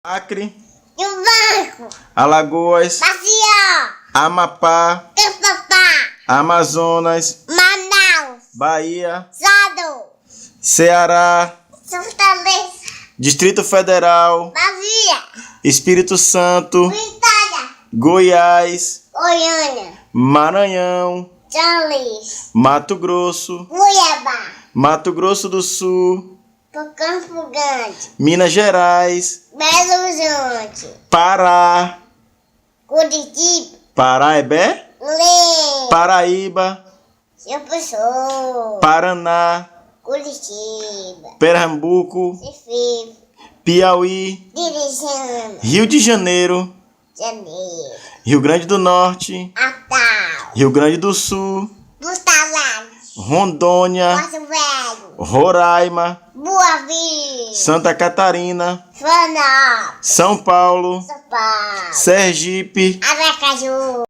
Acre, Rio Branco, Alagoas, Maceió, Amapá, Tupapá, Amazonas, Manaus, Bahia, Sado, Ceará, Fortaleza, Distrito Federal, Bahia, Espírito Santo, Vitória, Goiás, Goiânia, Maranhão, São Luís, Mato Grosso, Cuiabá, Mato Grosso do Sul, Campo Grande, Minas Gerais, Belo Horizonte, Pará, Curitiba, Paraíba, Lê, Paraíba, João Pessoa, Paraná, Curitiba, Pernambuco, Recife, Piauí, Dirijana, Rio de Janeiro, Janeiro, Rio Grande do Norte, Natal, Rio Grande do Sul, Butalante, Rondônia, Porto Velho, Roraima, Boa Vista, Santa Catarina, Florianópolis, São Paulo, São Paulo, Sergipe, Aracaju.